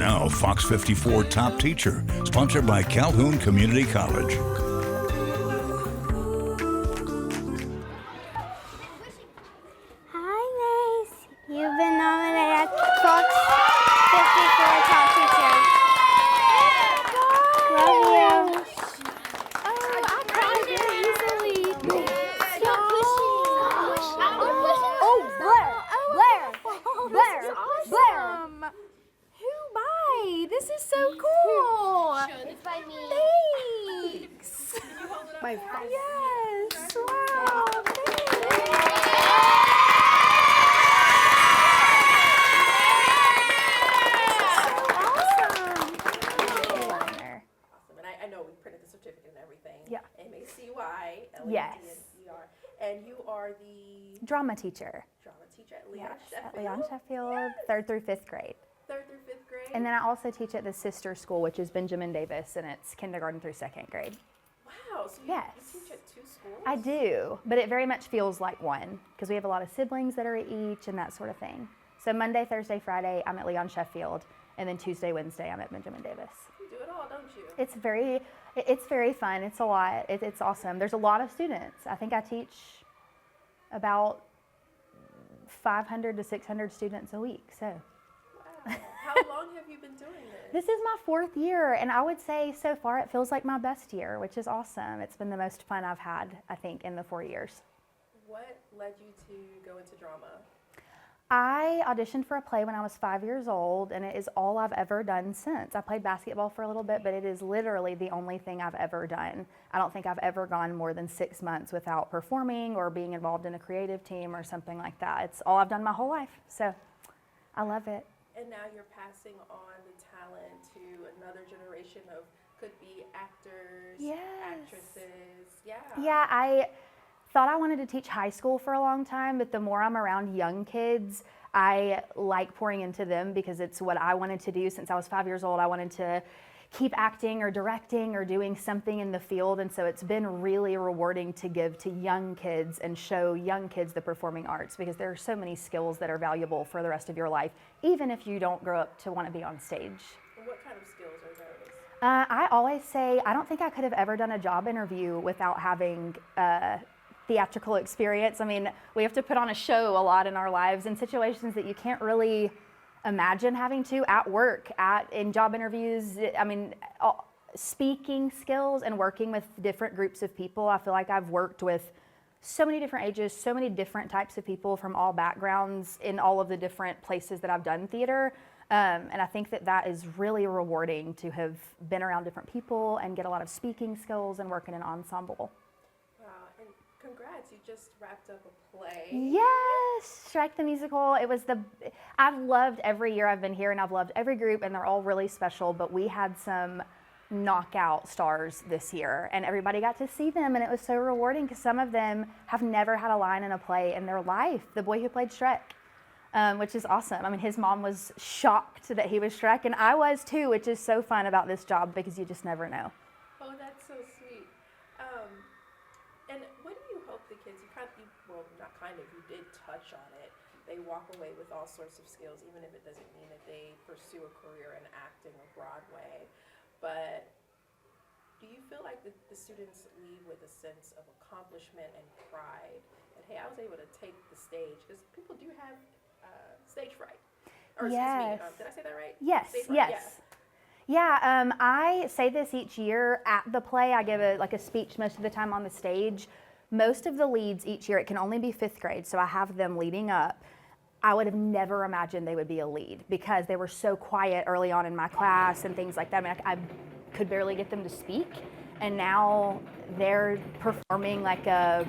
Now, FOX54 Top Teacher, sponsored by Calhoun Community College. Hi, Mace. You've been nominated Fox 54 Top Teacher. Love you. Oh, I cried very easily. Stop pushing. Blair. Who by? This is so cool. It's by me. Thanks. My Yes. Wow. And I know we printed the certificate and everything. Yeah. MACY, Yes. LADNCR. And you are the Drama teacher. drama teacher at Leon Yes, Sheffield. at Leon Sheffield, 3rd through 5th grade. 3rd through 5th grade. And then I also teach at the sister school, which is Benjamin Davis, and it's kindergarten through 2nd grade. Wow, so Yes. you teach at 2 schools? I do, but it very much feels like one because we have a lot of siblings that are at each and that sort of thing. So Monday, Thursday, Friday, I'm at Leon Sheffield, and then Tuesday, Wednesday, I'm at Benjamin Davis. You do it all, don't you? It's very fun. It's a lot. It's awesome. There's a lot of students. I think I teach about 500 to 600 students a week. So Wow. How long have you been doing this? this is my 4th year, and I would say so far it feels like my best year, which is awesome. It's been the most fun I've had, I think, in the 4 years. What led you to go into drama? I auditioned for a play when I was 5 years old, and it is all I've ever done since. I played basketball for a little bit, but it is literally the only thing I've ever done. I don't think I've ever gone more than 6 months without performing or being involved in a creative team or something like that. It's all I've done my whole life, so I love it. And now you're passing on the talent to another generation of could-be actors, Yes. actresses. Yeah. Yeah, I thought I wanted to teach high school for a long time, but the more I'm around young kids, I like pouring into them because it's what I wanted to do since I was 5 years old. I wanted to keep acting or directing or doing something in the field, and so it's been really rewarding to give to young kids and show young kids the performing arts because there are so many skills that are valuable for the rest of your life, even if you don't grow up to want to be on stage. And what kind of skills are those? I always say I don't think I could have ever done a job interview without having theatrical experience. I mean, we have to put on a show a lot in our lives in situations that you can't really imagine having to at work, in job interviews. I mean, speaking skills and working with different groups of people. I feel like I've worked with so many different ages, so many different types of people from all backgrounds in all of the different places that I've done theater. And I think that is really rewarding to have been around different people and get a lot of speaking skills and work in an ensemble. Wow, and congrats, you just wrapped up a play. Yes, Shrek the Musical. I've loved every year I've been here, and I've loved every group, and they're all really special, but we had some knockout stars this year, and everybody got to see them, and it was so rewarding because some of them have never had a line in a play in their life. The boy who played Shrek, which is awesome. I mean, his mom was shocked that he was Shrek, and I was too, which is so fun about this job because you just never know. Oh, that's so sweet. And what do you hope the kids, you did touch on it. They walk away with all sorts of skills, even if it doesn't mean that they pursue a career in acting or Broadway. But do you feel like the students leave with a sense of accomplishment and pride that, hey, I was able to take the stage? Because people do have stage fright. Or Yes. excuse me, did I say that right? Yes, Stage fright, yes. Yeah, I say this each year at the play. I give a speech most of the time on the stage. Most of the leads each year, it can only be 5th grade, so I have them leading up. I would have never imagined they would be a lead because they were so quiet early on in my class and things like that. I mean, I could barely get them to speak, and now they're performing like a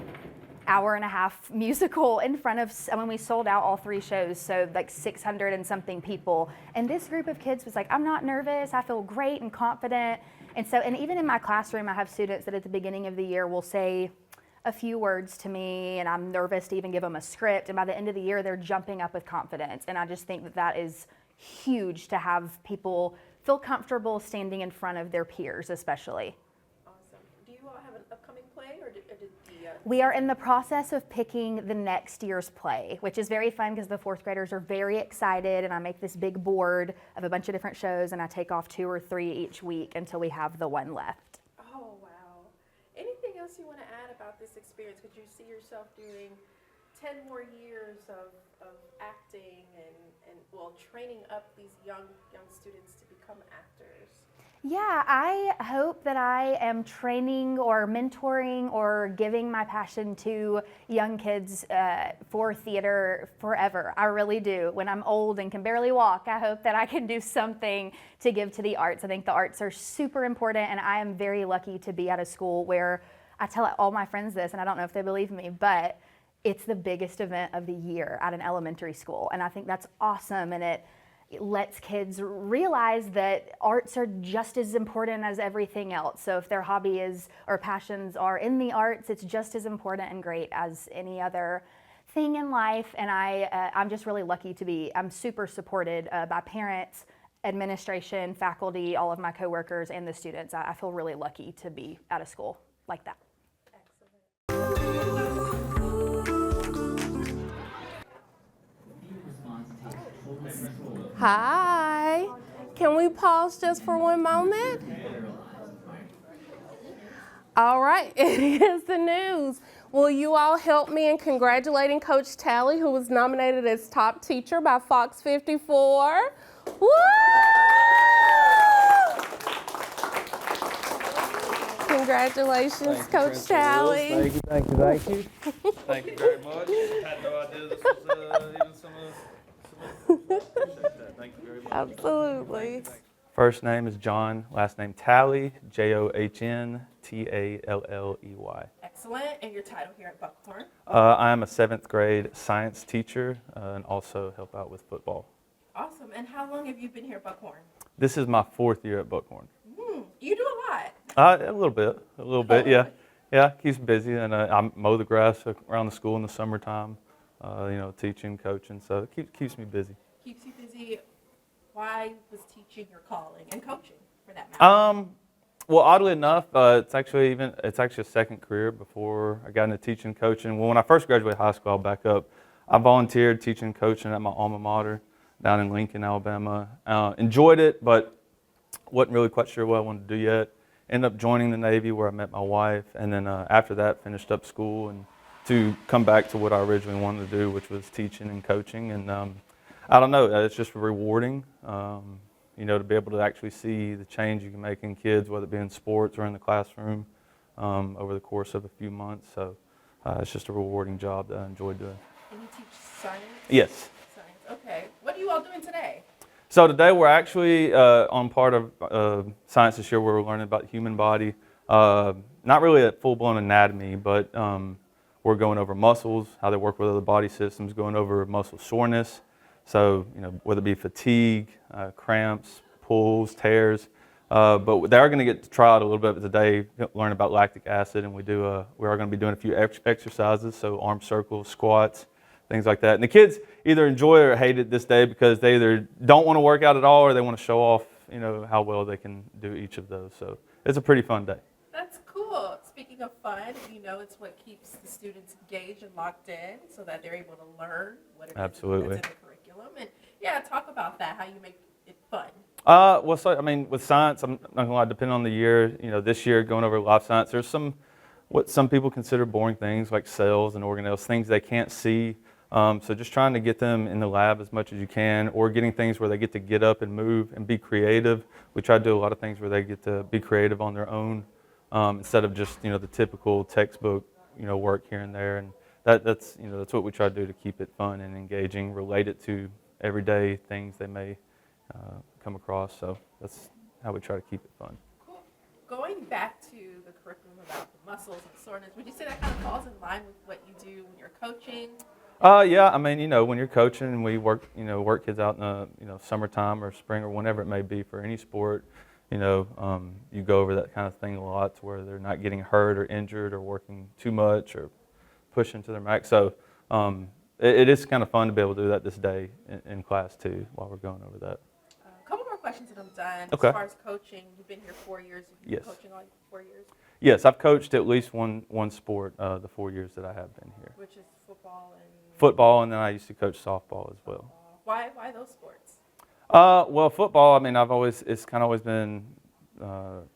hour-and-a-half musical in front of, we sold out all 3 shows, so like 600 and something people. And this group of kids was like, I'm not nervous, I feel great and confident. And even in my classroom, I have students that at the beginning of the year will say a few words to me, and I'm nervous to even give them a script. And by the end of the year, they're jumping up with confidence. And I just think that is huge to have people feel comfortable standing in front of their peers, especially. Awesome. Do you all have an upcoming play, or did the We are in the process of picking the next year's play, which is very fun because the fourth graders are very excited, and I make this big board of a bunch of different shows, and I take off 2 or 3 each week until we have the one left. Oh, wow. Anything else you want to add about this experience? Could you see yourself doing 10 more years of acting and well, training up these young students to become actors? Yeah, I hope that I am training or mentoring or giving my passion to young kids for theater forever. I really do. When I'm old and can barely walk, I hope that I can do something to give to the arts. I think the arts are super important, and I am very lucky to be at a school where I tell all my friends this, and I don't know if they believe me, but it's the biggest event of the year at an elementary school, and I think that's awesome, and it lets kids realize that arts are just as important as everything else. So if their hobby is or passions are in the arts, it's just as important and great as any other thing in life. And I'm just really lucky to be, I'm super supported by parents, administration, faculty, all of my coworkers, and the students. I feel really lucky to be at a school like that. Hi. Can we pause just for one moment? All right, it is the news. Will you all help me in congratulating Coach Talley, who was nominated as top teacher by FOX54? Woo! Congratulations, Coach Talley. Thank you. Thank you very much. Had no idea this was even some appreciate that. Thank you very much. Absolutely. First name is John, last name Talley, JohnTalley. Excellent. And your title here at Buckhorn? I am a 7th grade science teacher and also help out with football. Awesome. And how long have you been here at Buckhorn? This is my 4th year at Buckhorn. You do a lot. A little bit, yeah. Yeah, keeps me busy, and I mow the grass around the school in the summertime, teaching, coaching, so it keeps me busy. Keeps you busy. Why was teaching your calling, and coaching for that matter? Well, oddly enough, it's actually a second career before I got into teaching and coaching. Well, when I first graduated high school, I'll back up. I volunteered teaching and coaching at my alma mater down in Lincoln, Alabama. Enjoyed it, but wasn't really quite sure what I wanted to do yet. Ended up joining the Navy where I met my wife, and then after that finished up school and to come back to what I originally wanted to do, which was teaching and coaching. And I don't know, it's just rewarding, to be able to actually see the change you can make in kids, whether it be in sports or in the classroom over the course of a few months. So it's just a rewarding job that I enjoy doing. And you teach science? Yes. Science. Okay. What are you all doing today? So today we're actually on part of science this year where we're learning about the human body. Not really a full-blown anatomy, but we're going over muscles, how they work with other body systems, going over muscle soreness. So, whether it be fatigue, cramps, pulls, tears. But they are going to get to try out a little bit today, learn about lactic acid, and we are going to be doing a few exercises, so arm circles, squats, things like that. And the kids either enjoy or hate it this day because they either don't want to work out at all or they want to show off, how well they can do each of those. So it's a pretty fun day. That's cool. Speaking of fun, it's what keeps the students engaged and locked in so that they're able to learn what it is that's in the curriculum. And yeah, talk about that, how you make it fun. With science, I'm not going to lie, depending on the year, this year going over life science, there's what some people consider boring things like cells and organelles, things they can't see. So just trying to get them in the lab as much as you can, or getting things where they get to get up and move and be creative. We try to do a lot of things where they get to be creative on their own instead of just the typical textbook work here and there. And that's what we try to do to keep it fun and engaging, relate it to everyday things they may come across. So that's how we try to keep it fun. Cool. Going back to the curriculum about the muscles and soreness, would you say that kind of falls in line with what you do when you're coaching? Yeah, when you're coaching and we work kids out in the summertime or spring or whenever it may be for any sport, you go over that kind of thing a lot to where they're not getting hurt or injured or working too much or pushing to their max. So it is kind of fun to be able to do that this day in class too while we're going over that. A couple more questions. questions and I'm done. Okay. As far as coaching, you've been here 4 years. You've been Yes. coaching all 4 years, Yes, I've coached at least one sport the 4 years that I have been here. which is football and Football, and then I used to coach softball as well. Why those sports? Well, football, I mean, it's kind of always been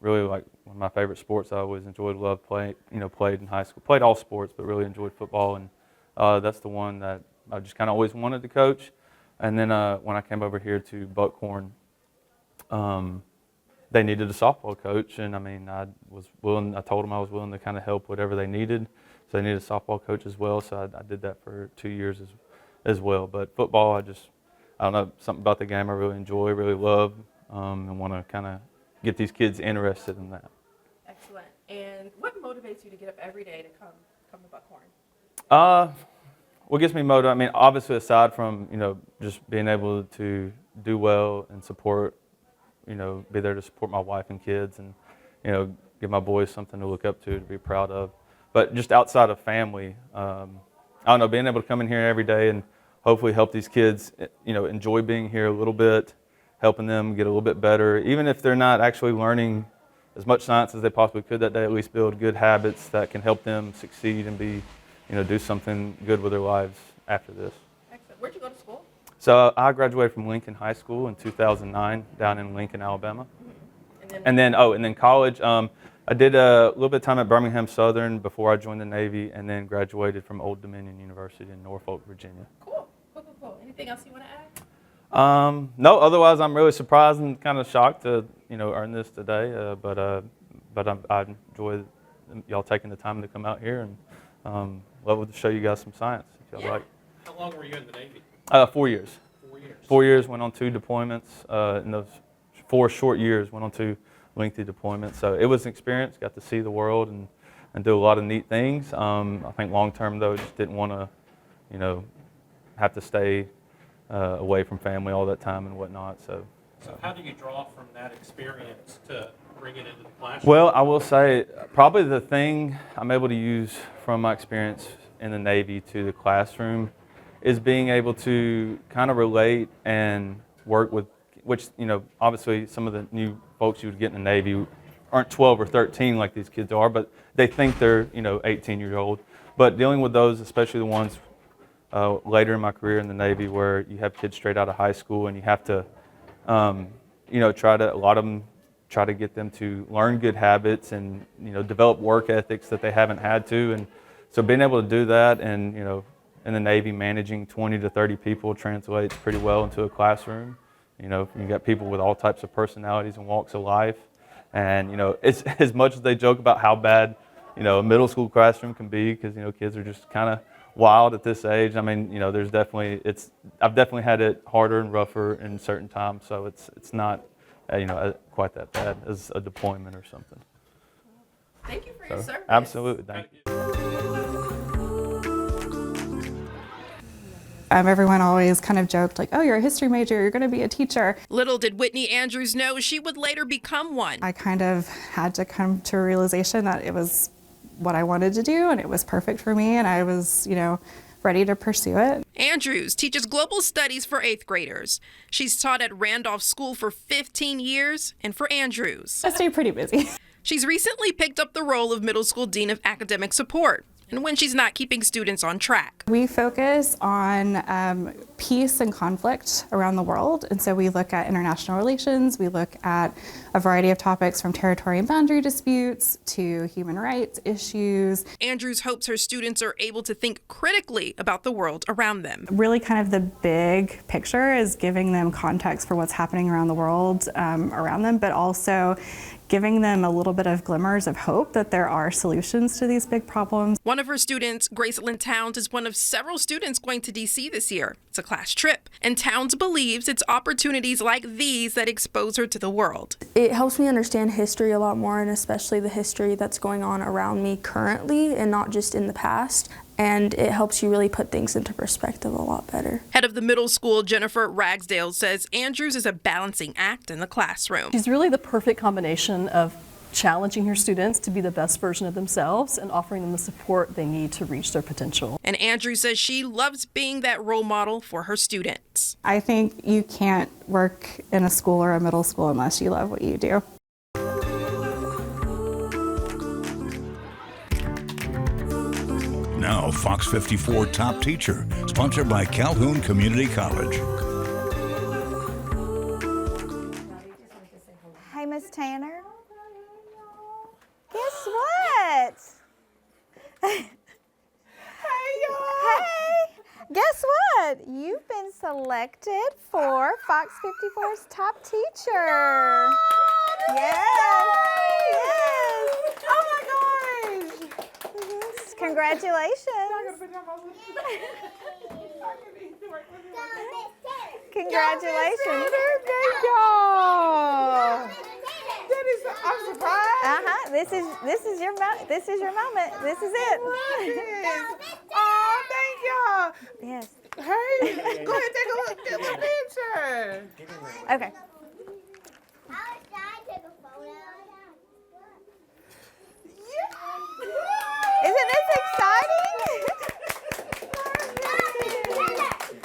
really like one of my favorite sports. I always loved playing, played in high school, played all sports, but really enjoyed football. And that's the one that I just kind of always wanted to coach. And then when I came over here to Buckhorn, they needed a softball coach. And I mean, I told them I was willing to kind of help whatever they needed. So they needed a softball coach as well. So I did that for 2 years as well. But football, I don't know, something about the game I really enjoy, really love, and want to kind of get these kids interested in that. Excellent. And what motivates you to get up every day to come to Buckhorn? What gets me motivated, I mean, obviously aside from, just being able to do well and support, be there to support my wife and kids and, give my boys something to look up to be proud of. But just outside of family, I don't know, being able to come in here every day and hopefully help these kids, enjoy being here a little bit, helping them get a little bit better. Even if they're not actually learning as much science as they possibly could that day, at least build good habits that can help them succeed and be, do something good with their lives after this. Excellent. Where'd you go to school? So I graduated from Lincoln High School in 2009 down in Lincoln, Alabama. And then college, I did a little bit of time at Birmingham Southern before I joined the Navy, and then graduated from Old Dominion University in Norfolk, Virginia. Cool. Anything else you want to add? No, otherwise I'm really surprised and kind of shocked to, earn this today. But I enjoy y'all taking the time to come out here, and love to show you guys some science if y'all like. How long were you in the Navy? 4 years. 4 years. 4 years, went on 2 deployments. In those 4 short years, went on 2 lengthy deployments. So it was an experience, got to see the world and do a lot of neat things. I think long term though, just didn't want to, have to stay away from family all that time and whatnot. So how do you draw from that experience to bring it into the classroom? Well, I will say probably the thing I'm able to use from my experience in the Navy to the classroom is being able to kind of relate and work with, which, obviously some of the new folks you would get in the Navy aren't 12 or 13 like these kids are, but they think they're, 18-year-old. But dealing with those, especially the ones later in my career in the Navy where you have kids straight out of high school and you have to, a lot of them try to get them to learn good habits and, develop work ethics that they haven't had to. And so being able to do that and, in the Navy, managing 20 to 30 people translates pretty well into a classroom. You got people with all types of personalities and walks of life. And, it's as much as they joke about how bad, a middle school classroom can be because, kids are just kind of wild at this age. I mean, I've definitely had it harder and rougher in certain times. So it's not, quite that bad as a deployment or something. Thank you for your service. Absolutely. Thank you. Everyone always kind of joked like, oh, you're a history major, you're going to be a teacher. Little did Whitney Andrews know she would later become one. I kind of had to come to a realization that it was what I wanted to do and it was perfect for me and I was, ready to pursue it. Andrews teaches global studies for 8th graders. She's taught at Randolph School for 15 years, and for Andrews, I stay pretty busy. she's recently picked up the role of middle school dean of academic support, and when she's not keeping students on track. We focus on peace and conflict around the world, and so we look at international relations, we look at a variety of topics from territory and boundary disputes to human rights issues. Andrews hopes her students are able to think critically about the world around them. Really kind of the big picture is giving them context for what's happening around the world around them, but also giving them a little bit of glimmers of hope that there are solutions to these big problems. One of her students, Gracelyn Towns, is one of several students going to DC this year. It's a class trip, and Towns believes it's opportunities like these that expose her to the world. It helps me understand history a lot more, and especially the history that's going on around me currently and not just in the past. And it helps you really put things into perspective a lot better. Head of the middle school, Jennifer Ragsdale, says Andrews is a balancing act in the classroom. She's really the perfect combination of challenging your students to be the best version of themselves and offering them the support they need to reach their potential. And Andrew says she loves being that role model for her students. I think you can't work in a school or a middle school unless you love what you do. Now, FOX54 Top Teacher, sponsored by Calhoun Community College. Hey, Miss Tanner. Guess what? Hey, y'all. Hey. Guess what? You've been selected for FOX54's Top Teacher. Yes. Yes. Oh my gosh. Congratulations. Congratulations. Thank y'all. I'm surprised. This is your moment. This is it. Oh, thank y'all. Yes. Hey, go ahead, take a look at the picture. Okay. Isn't this exciting?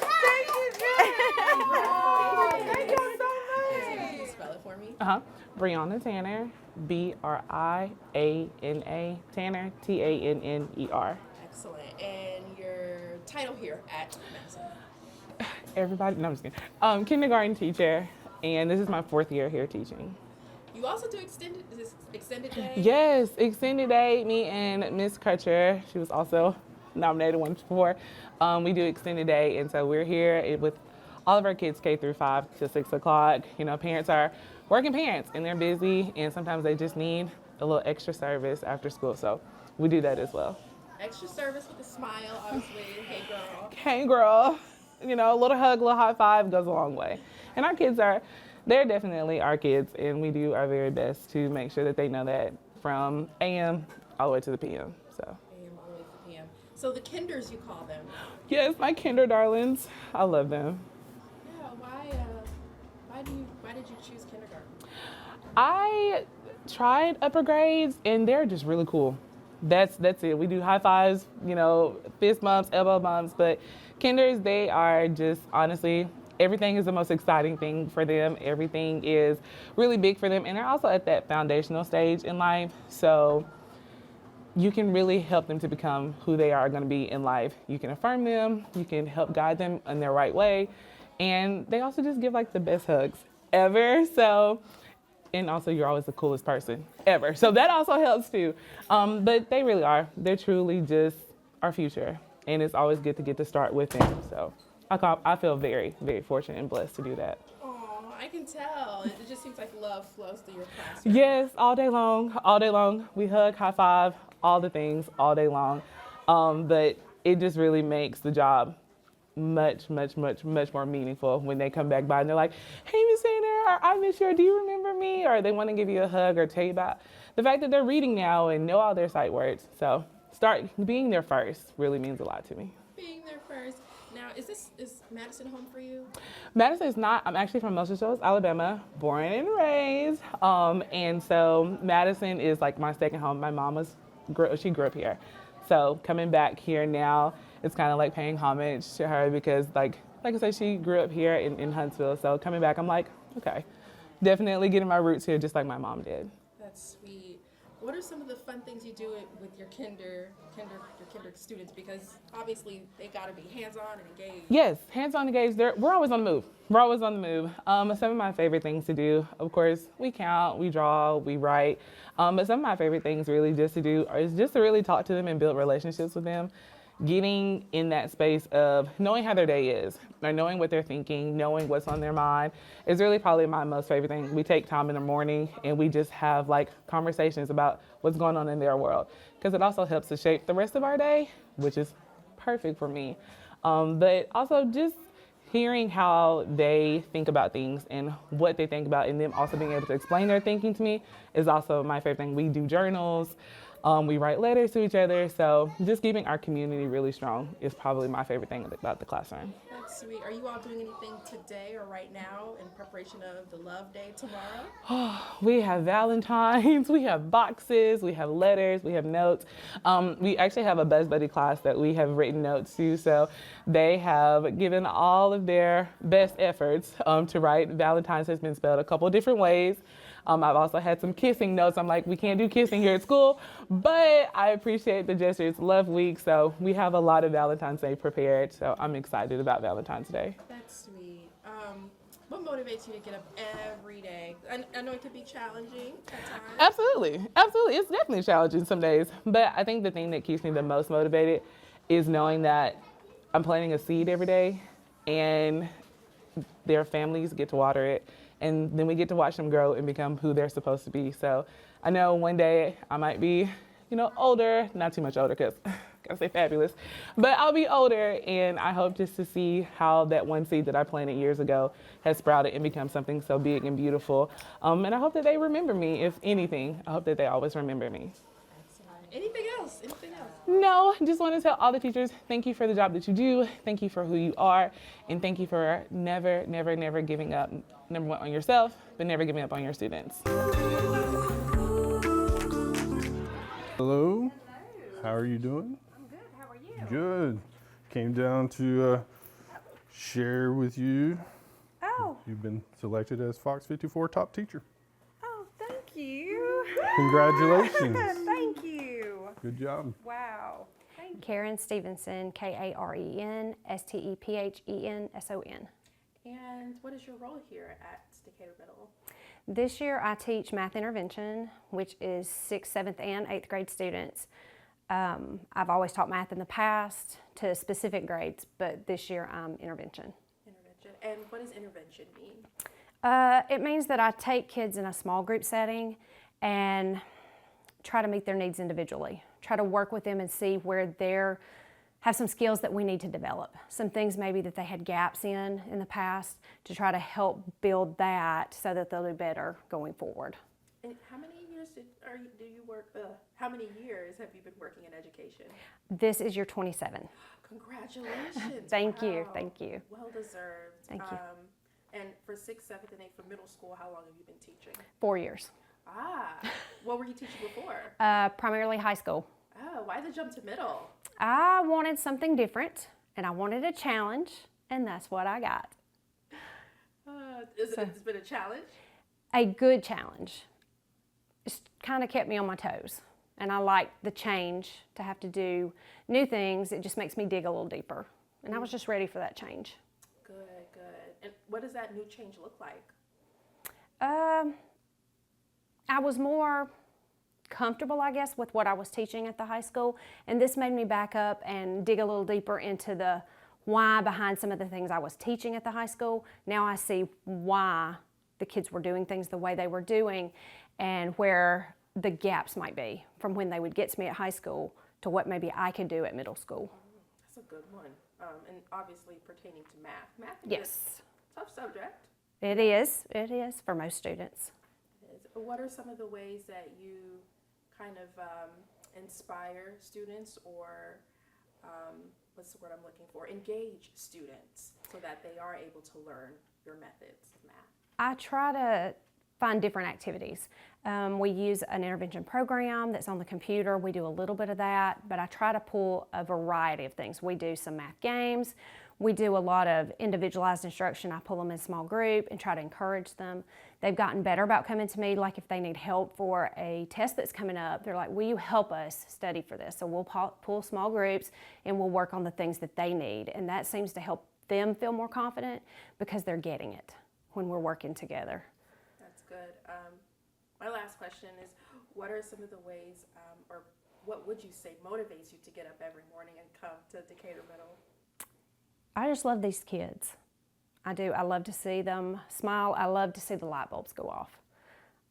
Thank you, Jen. Thank you so much. Can you spell it for me? Brianna Tanner, Briana, Tanner, Tanner. Excellent. And your title here at Madison? Everybody, no, I'm just kidding. Kindergarten teacher, and this is my 4th year here teaching. You also do extended day? Yes, extended day. Me and Miss Crutcher, she was also nominated once before. We do extended day, and so we're here with all of our kids K through 5 to 6 o'clock. You know, parents are working parents, and they're busy, and sometimes they just need a little extra service after school, so we do that as well. Extra service with a smile, obviously. Hey, girl. Hey, girl. You know, a little hug, a little high five goes a long way. And our kids they're definitely our kids, and we do our very best to make sure that they know that from AM all the way to the PM. So. AM all the way to PM. So the kinders, you call them? Yes, my kinder darlings. I love them. Yeah. Why did you choose kindergarten? I tried upper grades, and they're just really cool. That's it. We do high fives, you know, fist bumps, elbow bumps, but kinders, they are just, honestly, everything is the most exciting thing for them. Everything is really big for them, and they're also at that foundational stage in life, so you can really help them to become who they are going to be in life. You can affirm them, you can help guide them in their right way, and they also just give like the best hugs ever. So, and also you're always the coolest person ever, so that also helps too. But they really are. They're truly just our future, and it's always good to get to start with them. So I feel very, very fortunate and blessed to do that. Oh, I can tell. It just seems like love flows through your classroom. Yes, all day long, all day long. We hug, high five, all the things, all day long. But it just really makes the job much more meaningful when they come back by and they're like, hey, Miss Tanner, I miss you, or do you remember me? Or they want to give you a hug or tell you about the fact that they're reading now and know all their sight words. So being there first really means a lot to me. Being there first. Now, is Madison home for you? Madison is not. I'm actually from Muscle Shoals, Alabama, born and raised. And so Madison is like my second home. My mom she grew up here. So coming back here now, it's kind of like paying homage to her because like I said, she grew up here in Huntsville. So coming back, I'm like, okay, definitely getting my roots here just like my mom did. That's sweet. What are some of the fun things you do with your kinder students? Because obviously they got to be hands-on and engaged. Yes, hands-on engaged. We're always on the move. We're always on the move. Some of my favorite things to do, of course, we count, we draw, we write. But some of my favorite things really just to do is just to really talk to them and build relationships with them. Getting in that space of knowing how their day is, or knowing what they're thinking, knowing what's on their mind is really probably my most favorite thing. We take time in the morning and we just have like conversations about what's going on in their world, because it also helps to shape the rest of our day, which is perfect for me. But also just hearing how they think about things and what they think about, and them also being able to explain their thinking to me is also my favorite thing. We do journals. We write letters to each other. So just keeping our community really strong is probably my favorite thing about the classroom. That's sweet. Are you all doing anything today or right now in preparation of the Love Day tomorrow? We have Valentines, we have boxes, we have letters, we have notes. We actually have a Buzz Buddy class that we have written notes to, so they have given all of their best efforts to write. Valentine's has been spelled a couple different ways. I've also had some kissing notes. I'm like, we can't do kissing here at school, but I appreciate the gesture. It's Love Week, so we have a lot of Valentine's Day prepared, so I'm excited about Valentine's Day. That's sweet. What motivates you to get up every day? I know it can be challenging at times. Absolutely. It's definitely challenging some days, but I think the thing that keeps me the most motivated is knowing that I'm planting a seed every day and their families get to water it, and then we get to watch them grow and become who they're supposed to be. So I know one day I might be, older, not too much older because gotta say fabulous, but I'll be older, and I hope just to see how that one seed that I planted years ago has sprouted and become something so big and beautiful. And I hope that they remember me. If anything, I hope that they always remember me. Anything else? No, just want to tell all the teachers, thank you for the job that you do, thank you for who you are, and thank you for never, never, never giving up, number one, on yourself, but never giving up on your students. Hello. How are you doing? I'm good. How are you? Good. Came down to share with you. Oh. You've been selected as FOX54 Top Teacher. Oh, thank you. Congratulations. Thank you. Good job. Wow. Karen Stevenson, KarenStephenson. And what is your role here at Decatur Middle? This year I teach math intervention, which is 6th, 7th, and 8th grade students. I've always taught math in the past to specific grades, but this year I'm intervention. And what does intervention mean? It means that I take kids in a small group setting and try to meet their needs individually. Try to work with them and see where they have some skills that we need to develop. Some things maybe that they had gaps in the past, to try to help build that so that they'll do better going forward. And how many years do you work? How many years have you been working in education? This is year 27. Congratulations. Thank you, Wow. thank you. Well deserved. Thank you. And for 6th, 7th, and 8th for middle school, how long have you been teaching? 4 years. What were you teaching before? Primarily high school. Oh, why the jump to middle? I wanted something different, and I wanted a challenge, and that's what I got. It's been a challenge? A good challenge. It's kind of kept me on my toes, and I like the change, to have to do new things. It just makes me dig a little deeper, and I was just ready for that change. Good. And what does that new change look like? I was more comfortable, I guess, with what I was teaching at the high school, and this made me back up and dig a little deeper into the why behind some of the things I was teaching at the high school. Now I see why the kids were doing things the way they were doing, and where the gaps might be from when they would get to me at high school to what maybe I could do at middle school. That's a good one. And obviously pertaining to math. Math is Yes. a tough subject. It is for most students. What are some of the ways that you kind of inspire students, or what's the word I'm looking for, engage students so that they are able to learn your methods of math? I try to find different activities. We use an intervention program that's on the computer. We do a little bit of that, but I try to pull a variety of things. We do some math games. We do a lot of individualized instruction. I pull them in a small group and try to encourage them. They've gotten better about coming to me, like if they need help for a test that's coming up, they're like, will you help us study for this? So we'll pull small groups and we'll work on the things that they need. And that seems to help them feel more confident because they're getting it when we're working together. That's good. My last question is, what are some of the ways, or what would you say motivates you to get up every morning and come to Decatur Middle? I just love these kids. I do. I love to see them smile. I love to see the light bulbs go off.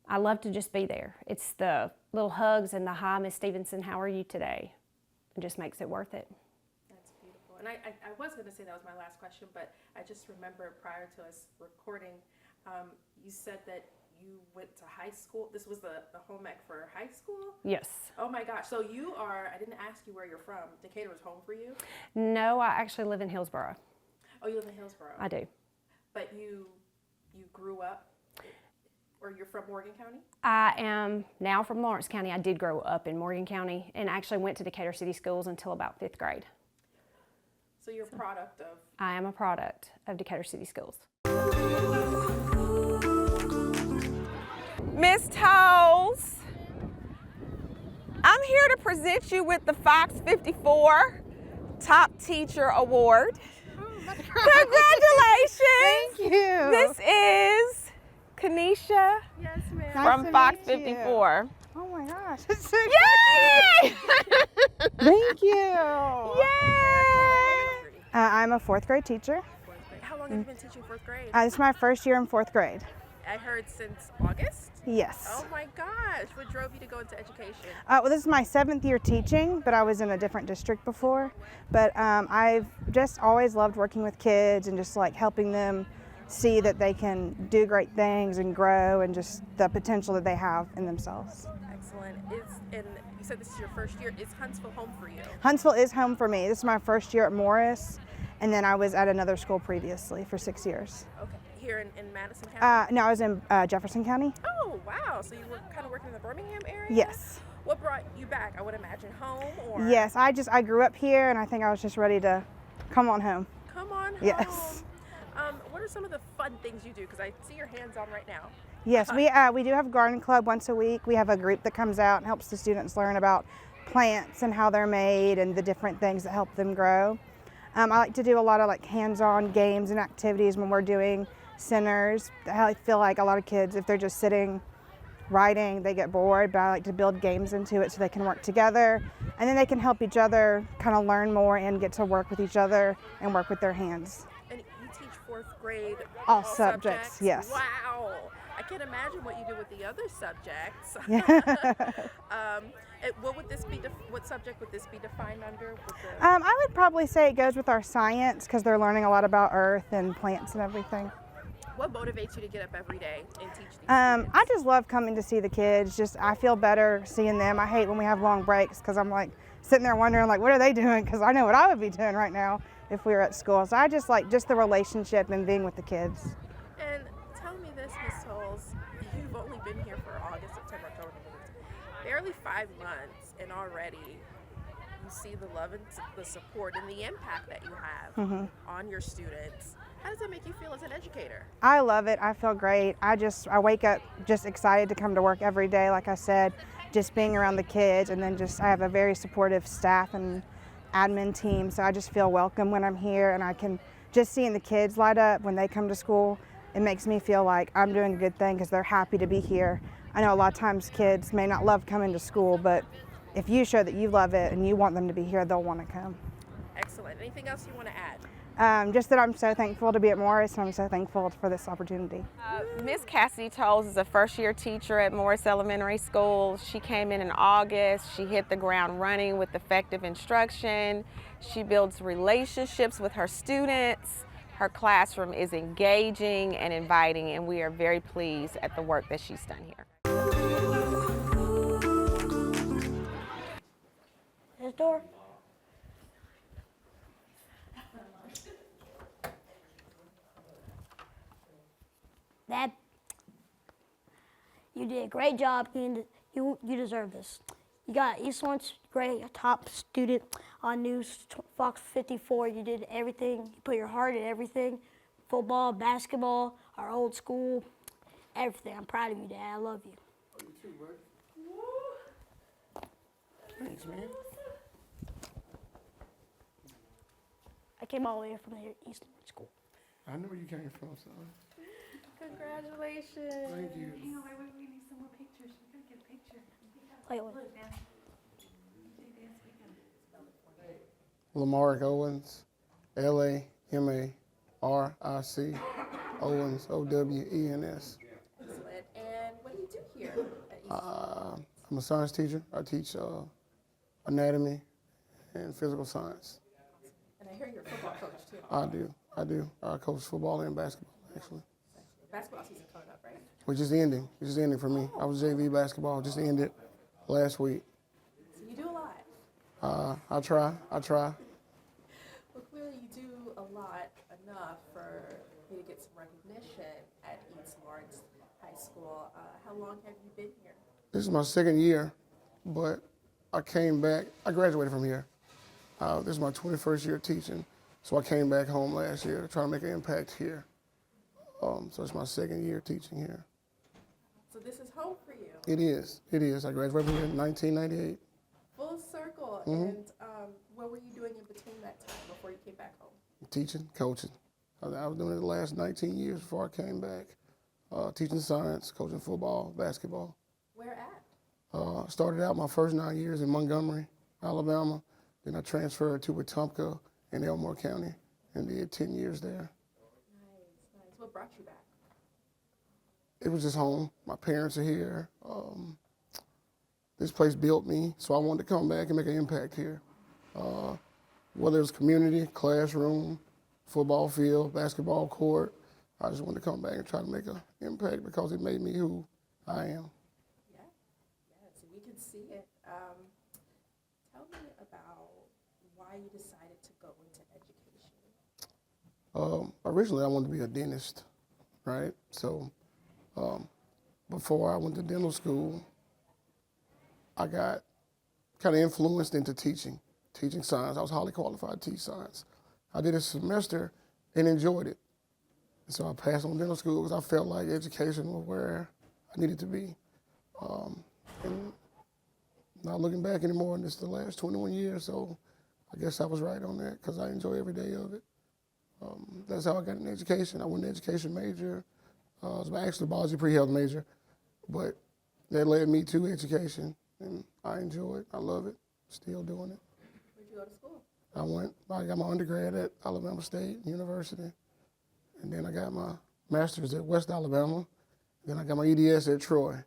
I love to just be there. It's the little hugs and the hi, Miss Stevenson, how are you today? It just makes it worth it. That's beautiful. And I was going to say that was my last question, but I just remember prior to us recording, you said that you went to high school. This was the home ec for high school? Yes. Oh my gosh. So you are, I didn't ask you where you're from. Decatur was home for you? No, I actually live in Hillsborough. Oh, you live in Hillsborough? I do. But you grew up, or you're from Morgan County? I am now from Lawrence County. I did grow up in Morgan County and actually went to Decatur City Schools until about 5th grade. So you're a product of? I am a product of Decatur City Schools. Miss Toles, I'm here to present you with the FOX54 Top Teacher Award. Congratulations! Thank you. This is Kanisha from FOX54. Oh my gosh. Yay! Thank you. Yay! I'm a 4th grade teacher. How long have you been teaching 4th grade? This is my first year in 4th grade. I heard since August? Yes. Oh my gosh. What drove you to go into education? Well, this is my 7th year teaching, but I was in a different district before. But I've just always loved working with kids and just like helping them see that they can do great things and grow and just the potential that they have in themselves. Excellent. And you said this is your first year. Is Huntsville home for you? Huntsville is home for me. This is my first year at Morris, and then I was at another school previously for 6 years. Okay. Here in Madison County? No, I was in Jefferson County. Oh, wow. So you were kind of working in the Birmingham area? Yes. What brought you back? I would imagine home or? Yes, I grew up here, and I think I was just ready to come on home. Come on home. Yes. What are some of the fun things you do? Because I see your hands on right now. Yes, we do have garden club once a week. We have a group that comes out and helps the students learn about plants and how they're made and the different things that help them grow. I like to do a lot of like hands-on games and activities when we're doing centers. I feel like a lot of kids, if they're just sitting writing, they get bored, but I like to build games into it so they can work together and then they can help each other kind of learn more and get to work with each other and work with their hands. And you teach 4th grade? All subjects, yes. Wow. I can't imagine what you do with the other subjects. What subject would this be defined under? I would probably say it goes with our science because they're learning a lot about earth and plants and everything. What motivates you to get up every day and teach these I just love coming to see the kids. I feel better seeing them. I hate when we have long breaks because I'm like sitting there wondering like, what are they doing? Because I know what I would be doing right now if we were at school. So I just like the relationship and being with the kids. And tell me this, Ms. Toles, you've only been here for August, September, October, barely 5 months, and already you see the love and the support and the impact that you have on your students. How does that make you feel as an educator? I love it. I feel great. I wake up just excited to come to work every day, like I said, just being around the kids, and then I have a very supportive staff and admin team, so I just feel welcome when I'm here, and I can just seeing the kids light up when they come to school, it makes me feel like I'm doing a good thing because they're happy to be here. I know a lot of times kids may not love coming to school, but if you show that you love it and you want them to be here, they'll want to come. Excellent. Anything else you want to add? Just that I'm so thankful to be at Morris, and I'm so thankful for this opportunity. Miss Cassidy Toles is a first-year teacher at Morris Elementary School. She came in August. She hit the ground running with effective instruction. She builds relationships with her students. Her classroom is engaging and inviting, and we are very pleased at the work that she's done here. This door. Dad, you did a great job, and you deserve this. You got East Lawrence grade, a top student on News FOX54. You did everything. You put your heart in everything. Football, basketball, our old school, everything. I'm proud of you, Dad. I love you. You too, buddy. Thanks, man. I came all the way from the East Lawrence school. I know where you came from, son. Congratulations. Thank you. Hang on, wait, we need some more pictures. We gotta get a picture. Lamaric Owens, Lamaric Owens, Owens. Excellent. And what do you do here at East? I'm a science teacher. I teach anatomy and physical science. And I hear you're a football coach too. I do. I coach football and basketball, actually. basketball season coming up, right? Which is ending. It's just ending for me. I was JV basketball, just ended last week. So you do a lot. I try. Well, clearly you do a lot enough for you to get some recognition at East Lawrence High School. How long have you been here? This is my second year, but I came back. I graduated from here. This is my 21st year teaching, so I came back home last year to try to make an impact here. So it's my second year teaching here. So this is home for you. It is. It is. I graduated from here in 1998. Full circle. Mhm. And what were you doing in between that time before you came back home? Teaching, coaching. I was doing it the last 19 years before I came back. Teaching science, coaching football, basketball. Where at? Started out my first 9 years in Montgomery, Alabama. Then I transferred to Wetumpka in Elmore County and did 10 years there. Nice. What brought you back? It was just home. My parents are here. This place built me, so I wanted to come back and make an impact here. Whether it was community, classroom, football field, basketball court, I just wanted to come back and try to make an impact because it made me who I am. Yeah, so we can see it. Tell me about why you decided to go into education. Originally, I wanted to be a dentist, right? So before I went to dental school, I got kind of influenced into teaching science. I was highly qualified to teach science. I did a semester and enjoyed it. So I passed on dental school because I felt like education was where I needed to be. And not looking back anymore, and this is the last 21 years, so I guess I was right on that because I enjoy every day of it. That's how I got an education. I went to education major. I was actually a biology pre-health major, but that led me to education, and I enjoy it. I love it. Still doing it. Where'd you go to school? I got my undergrad at Alabama State University, and then I got my master's at West Alabama. Then I got my EDS at Troy.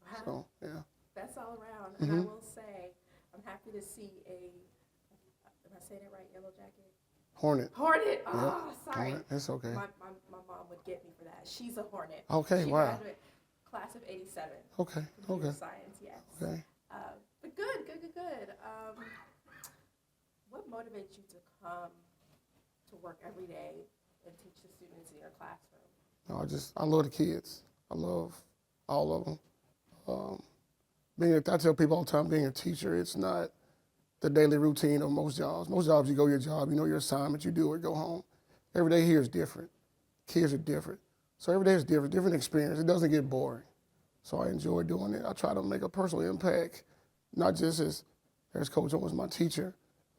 Wow. So, yeah. That's all around. And I will say, I'm happy to see am I saying it right, Yellow Jacket? Hornet. Hornet. Oh, Yep. sorry. Hornet. It's okay. My mom would get me for that. She's a Hornet. Okay, she wow. Graduated class of 87. Okay, Computer okay. Science, yes. Okay. But good. What motivates you to come to work every day and teach the students in your classroom? I love the kids. I love all of them. I tell people all the time, being a teacher, it's not the daily routine of most jobs. Most jobs, you go your job, you know your assignment, you do it, go home. Every day here is different. Kids are different. So every day is different experience. It doesn't get boring. So I enjoy doing it. I try to make a personal impact, not just as Coach Owens, my teacher.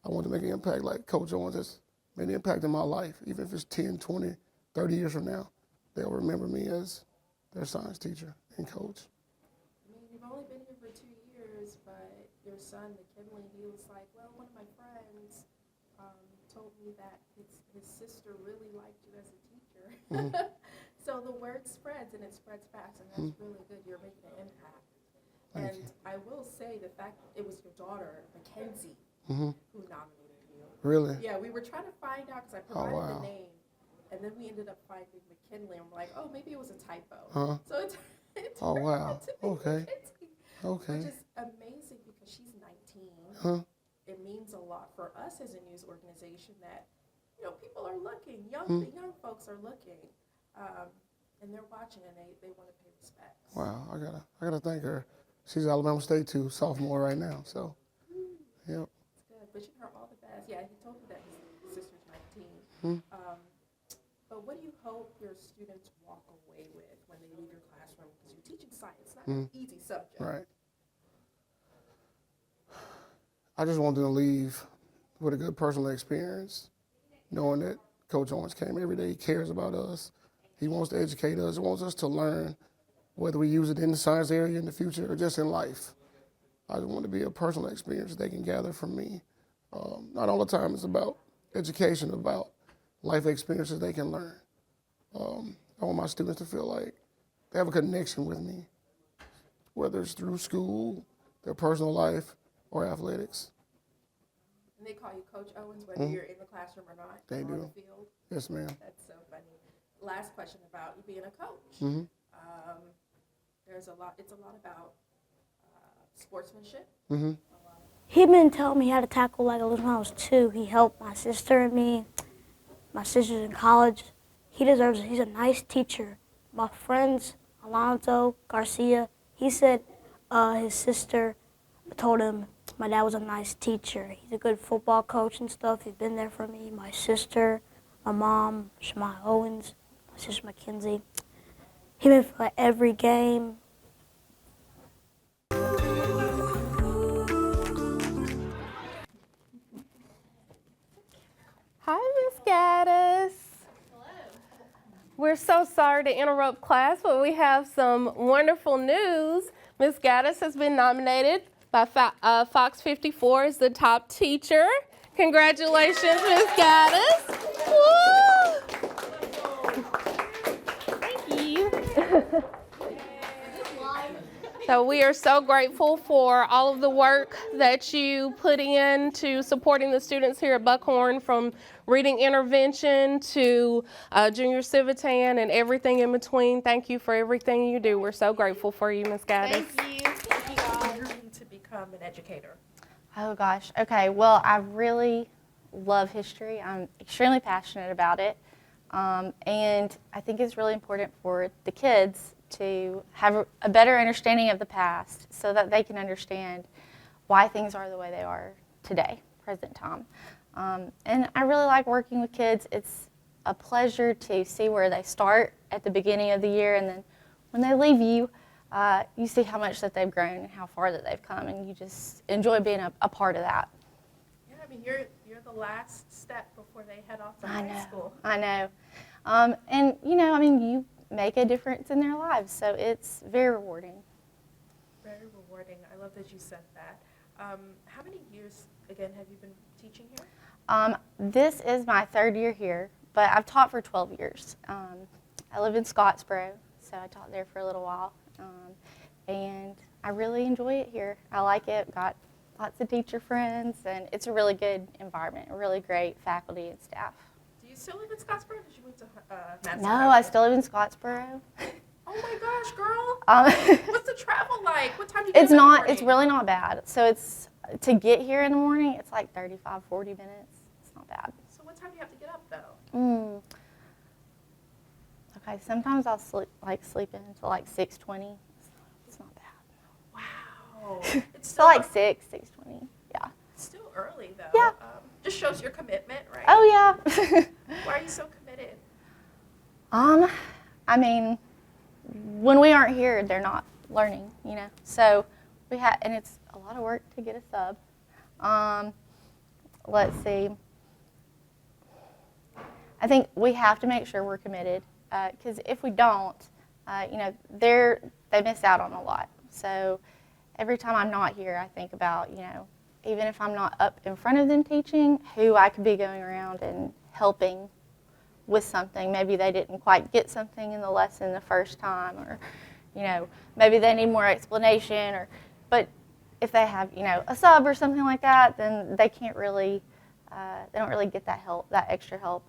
I want to make an impact like Coach Owens has made an impact in my life. Even if it's 10, 20, 30 years from now, they'll remember me as their science teacher and coach. I mean, you've only been here for 2 years, but your son, McKinley, he was like, well, one of my friends told me that his sister really liked you as a teacher. So the word spreads, and it spreads fast, and that's really good. You're making an impact. Thank you. I will say the fact that it was your daughter, Mackenzie, who nominated you. Really? Yeah, we were trying to find out because I provided the name, and then we ended up finding McKinley. I'm like, oh, maybe it was a typo. So it Oh, turned wow. out to be Okay. Mackenzie, Okay. which is amazing because she's 19. It means a lot for us as a news organization that, people are looking, the young folks are looking, and they're watching, and they want to pay respect. Wow, I gotta thank her. She's Alabama State too, sophomore right now. So, yep. It's good. Wishing her all the best. Yeah, he told me that his sister's 19. But what do you hope your students walk away with when they leave your classroom? Because you're teaching science, it's not an easy subject. Right. I just want them to leave with a good personal experience, knowing that Coach Owens came every day. He cares about us. He wants to educate us. He wants us to learn, whether we use it in the science area in the future or just in life. I just want to be a personal experience they can gather from me. Not all the time it's about education, about life experiences they can learn. I want my students to feel like they have a connection with me, whether it's through school, their personal life, or athletics. And they call you Coach Owens, whether you're in the classroom or not. They on do. the field. Yes, ma'am. That's so funny. last question about you being a coach. Mm-hmm. It's a lot about sportsmanship. Mm-hmm. He been telling me how to tackle like when I was 2. He helped my sister and me. My sister's in college. He deserves it. He's a nice teacher. My friends, Alonzo Garcia, he said his sister told him my dad was a nice teacher. He's a good football coach and stuff. He's been there for me. My sister, my mom, Shemai Owens, my sister Mackenzie. He been for like, every game. Hi, Miss Gaddis. Hello. We're so sorry to interrupt class, but we have some wonderful news. Miss Gaddis has been nominated by FOX54 as the top teacher. Congratulations, Miss Gaddis. Woo! Thank you. So we are so grateful for all of the work that you put into supporting the students here at Buckhorn, from reading intervention to junior civitan and everything in between. Thank you for everything you do. We're so grateful for you, Ms. Gaddis. Thank you. Thank you to become an educator. Oh gosh, okay, well, I really love history. I'm extremely passionate about it. And I think it's really important for the kids to have a better understanding of the past so that they can understand why things are the way they are today, present time. And I really like working with kids. It's a pleasure to see where they start at the beginning of the year, and then when they leave you, you see how much that they've grown and how far that they've come, and you just enjoy being a part of that. Yeah, I mean, you're the last step before they head off to high school. I know. And, you know, I mean, you make a difference in their lives, so it's very rewarding. Very rewarding. I love that you said that. How many years, again, have you been teaching here? This is my 3rd year here, but I've taught for 12 years. I live in Scottsboro, so I taught there for a little while, and I really enjoy it here. I like it. Got lots of teacher friends, and it's a really good environment, really great faculty and staff. Do you still live in Scottsboro, or did you move to Madison? No, I still live in Scottsboro. Oh my gosh, girl! What's the travel like? What time do you get It's up in the not. morning? It's really not bad. So it's to get here in the morning. It's like 35, 40 minutes. It's not bad. So what time do you have to get up though? Okay. Sometimes I'll sleep in until like 6:20. It's not bad. Wow. It's So like 6:20. Yeah. It's still early though. Yeah. Just shows your commitment, right? Oh yeah. Why are you so committed? I mean, when we aren't here, they're not learning, you know. So we have, and it's a lot of work to get a sub. Let's see. I think we have to make sure we're committed, because if we don't, you know, they miss out on a lot. So every time I'm not here, I think about, you know, even if I'm not up in front of them teaching, who I could be going around and helping with something. Maybe they didn't quite get something in the lesson the first time, or, you know, maybe they need more explanation, but if they have, you know, a sub or something like that, then they can't really, they don't really get that help, that extra help.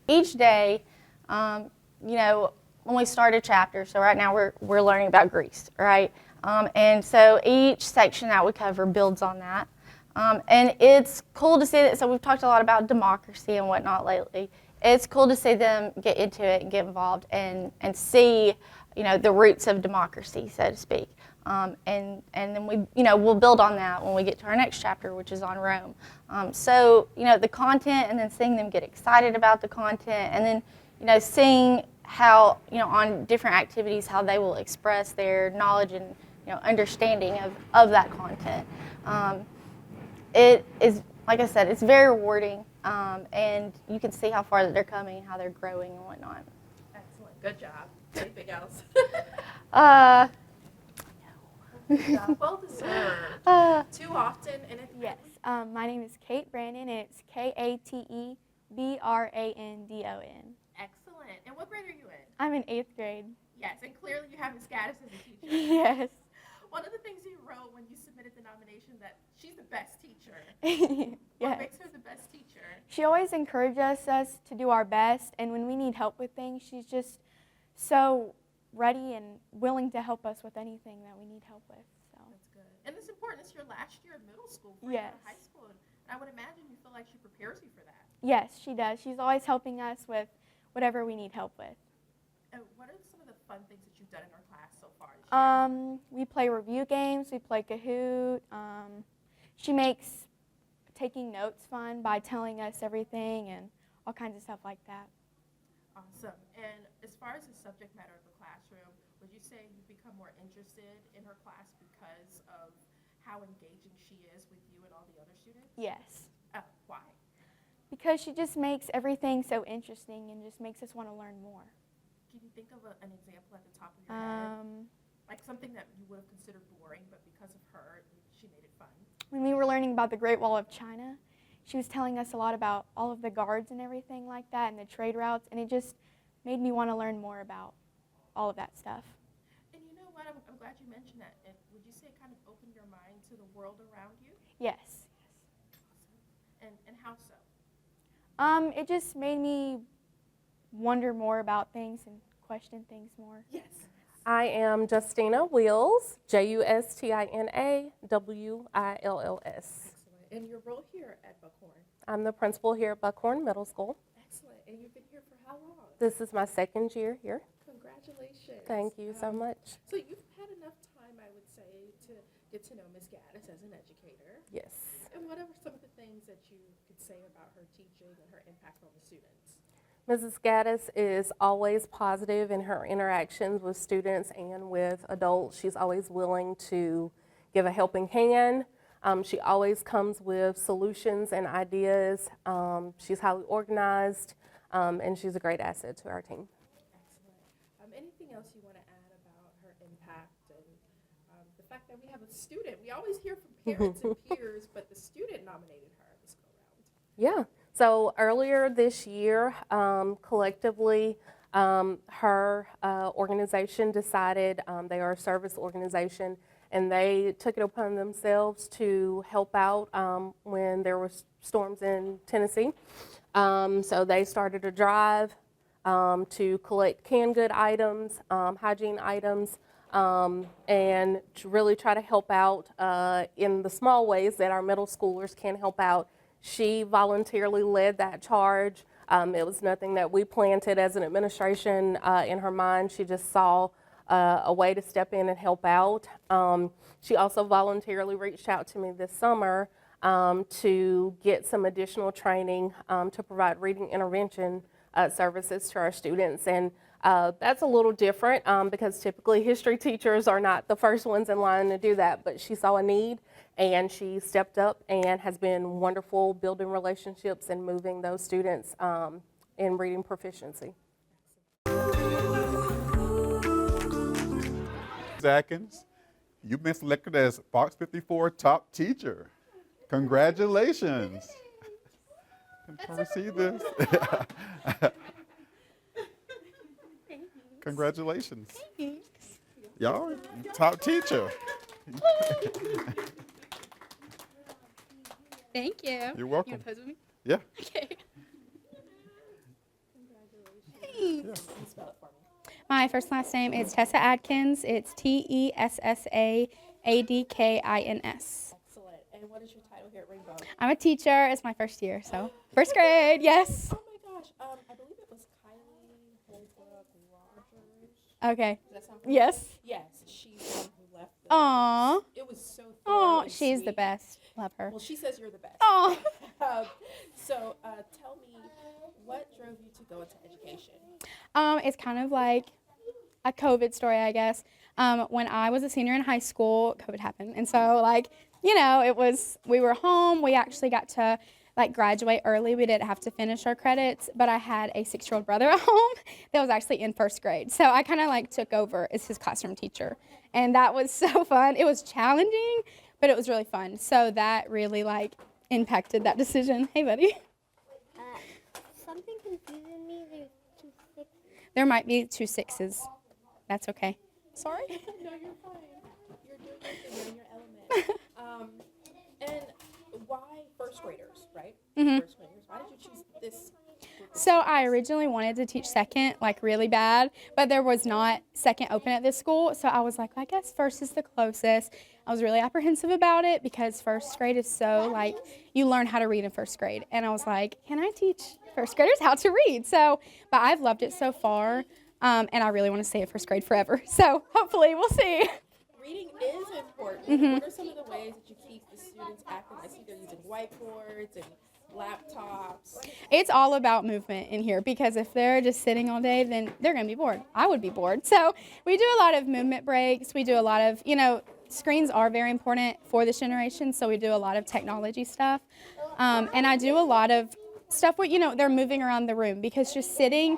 Each day, you know, when we start a chapter, so right now we're learning about Greece, right? And so each section that we cover builds on that. And it's cool to see that, so we've talked a lot about democracy and whatnot lately. It's cool to see them get into it and get involved and see, you know, the roots of democracy, so to speak. And then we, you know, we'll build on that when we get to our next chapter, which is on Rome. So, you know, the content, and then seeing them get excited about the content, and then, you know, seeing how, you know, on different activities, how they will express their knowledge and, you know, understanding of that content. It is, like I said, it's very rewarding, and you can see how far that they're coming, how they're growing and whatnot. Excellent. Good job. Anything else? No. Good job. Well deserved. Too often, and it. Yes. My name is Kate Brandon, and it's KateBrandon. Excellent. And what grade are you in? I'm in 8th grade. Yes, and clearly you have a status as a teacher. Yes. One of the things you wrote when you submitted the nomination that she's the best teacher. Yes. What makes her the best teacher? She always encourages us to do our best, and when we need help with things, she's just so ready and willing to help us with anything that we need help with. So. That's good. And it's important. It's your last year of middle school for Yes. high school. And I would imagine you feel like she prepares you for that. Yes, she does. She's always helping us with whatever we need help with. And what are some of the fun things that you've done in our class so far this year? We play review games. We play Kahoot. She makes taking notes fun by telling us everything and all kinds of stuff like that. Awesome. And as far as the subject matter of the classroom, would you say you've become more interested in her class because of how engaging she is with you and all the other students? Yes. Why? Because she just makes everything so interesting and just makes us want to learn more. Can you think of an example at the top of your head? Like something that you would have considered boring, but because of her, she made it fun. When we were learning about the Great Wall of China, she was telling us a lot about all of the guards and everything like that and the trade routes, and it just made me want to learn more about all of that stuff. And you know what? I'm glad you mentioned that. And would you say it kind of opened your mind to the world around you? Yes. And how so? It just made me wonder more about things and question things more. Yes. I am Justina Wills, JUSTINA WILLS. And your role here at Buckhorn? I'm the principal here at Buckhorn Middle School. Excellent. And you've been here for how long? This is my second year here. Congratulations. Thank you so much. So you've had enough time, I would say, to get to know Ms. Gaddis as an educator. Yes. And what are some of the things that you could say about her teaching and her impact on the students? Mrs. Gaddis is always positive in her interactions with students and with adults. She's always willing to give a helping hand. She always comes with solutions and ideas. She's highly organized, and she's a great asset to our team. Excellent. Anything else you want to add about her impact and the fact that we have a student? We always hear from parents and peers, but the student nominated her this go round. Yeah. So earlier this year, collectively, her organization decided, they are a service organization, and they took it upon themselves to help out when there were storms in Tennessee. So they started a drive to collect canned good items, hygiene items, and to really try to help out in the small ways that our middle schoolers can help out. She voluntarily led that charge. It was nothing that we planted as an administration in her mind. She just saw a way to step in and help out. She also voluntarily reached out to me this summer to get some additional training to provide reading intervention services to our students. And that's a little different because typically history teachers are not the first ones in line to do that, but she saw a need and she stepped up and has been wonderful building relationships and moving those students in reading proficiency. Atkins, you've been selected as FOX54 Top Teacher. Congratulations. Can I receive this? Congratulations. Y'all, top teacher. Thank you. You're welcome. You want to pose with me? Yeah. Okay. Thanks. My first and last name is Tessa Adkins. It's TESSAADKINS. Excellent. And what is your title here at Rainbow? I'm a teacher. It's my first year, so first grade, yes. Oh my gosh. I believe it was Kylie Holbrook Rogers. Okay. Does that sound Yes. Yes. She's the one who left. Aww. It was so Oh, and she's the sweet. best. Love her. Well, she says you're the best. Aw. So tell me, what drove you to go into education? It's kind of like a COVID story, I guess. When I was a senior in high school, COVID happened. And so, like, you know, we were home. We actually got to, like, graduate early. We didn't have to finish our credits. But I had a 6-year-old brother at home that was actually in first grade. So I kind of, like, took over as his classroom teacher. And that was so fun. It was challenging, but it was really fun. So that really, like, impacted that decision. Hey, buddy. Something confusing me. There's 2 6s. There might be 2 6s. That's okay. Sorry. No, you're fine. You're doing great. You're in your element. And why first graders, right? Mhm. First graders. Why did you choose this? So I originally wanted to teach second, like really bad, but there was not second open at this school. So I was like, I guess first is the closest. I was really apprehensive about it because first grade is so like, you learn how to read in first grade. And I was like, can I teach first graders how to read? So, but I've loved it so far. And I really want to stay at first grade forever. So hopefully we'll see. Reading is important. Mhm. What are some of the ways that you keep the students active? I see they're using whiteboards and laptops. It's all about movement in here because if they're just sitting all day, then they're going to be bored. I would be bored. So we do a lot of movement breaks. We do a lot of, screens are very important for this generation. So we do a lot of technology stuff. And I do a lot of stuff where, they're moving around the room because just sitting,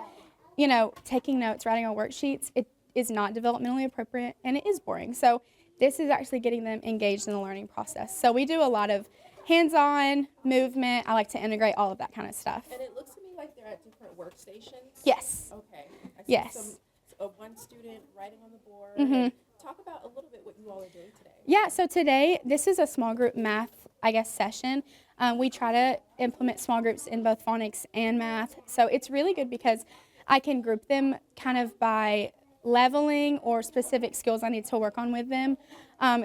taking notes, writing on worksheets, it is not developmentally appropriate and it is boring. So this is actually getting them engaged in the learning process. So we do a lot of hands-on movement. I like to integrate all of that kind of stuff. And it looks to me like they're at different workstations. Yes. Okay. I see Yes. one student writing on the board. Mhm. Talk about a little bit what you all are doing today. Yeah, so today, this is a small group math, session. We try to implement small groups in both phonics and math. So it's really good because I can group them kind of by leveling or specific skills I need to work on with them.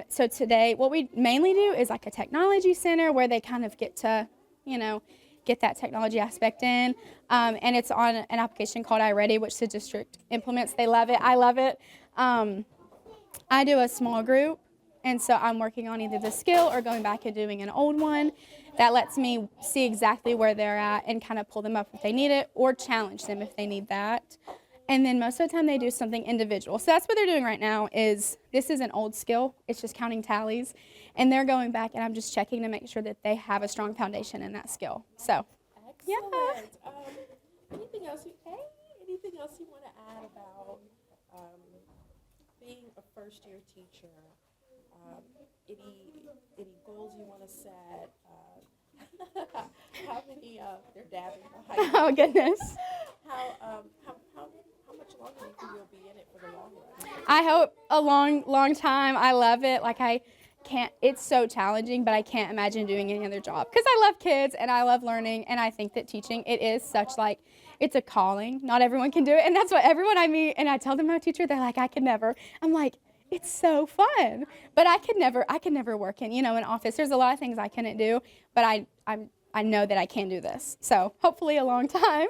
So today, what we mainly do is like a technology center where they kind of get to, get that technology aspect in. And it's on an application called iReady, which the district implements. They love it. I love it. I do a small group, and so I'm working on either the skill or going back and doing an old one. That lets me see exactly where they're at and kind of pull them up if they need it or challenge them if they need that. And then most of the time they do something individual. So that's what they're doing right now is this is an old skill. It's just counting tallies. And they're going back and I'm just checking to make sure that they have a strong foundation in that skill. So, yeah. Anything else you want to add about being a first-year teacher? Any goals you want to set? How many? They're dabbing behind you. Oh, goodness. How much longer do you think you'll be in it for the long run? I hope a long time. I love it. It's so challenging, but I can't imagine doing any other job because I love kids and I love learning. And I think that teaching, it is such it's a calling. Not everyone can do it. And that's what everyone I meet, and I tell them I'm a teacher, they're like, I could never. I'm like, it's so fun. But I could never work in, an office. There's a lot of things I couldn't do, but I know that I can do this. So hopefully a long time.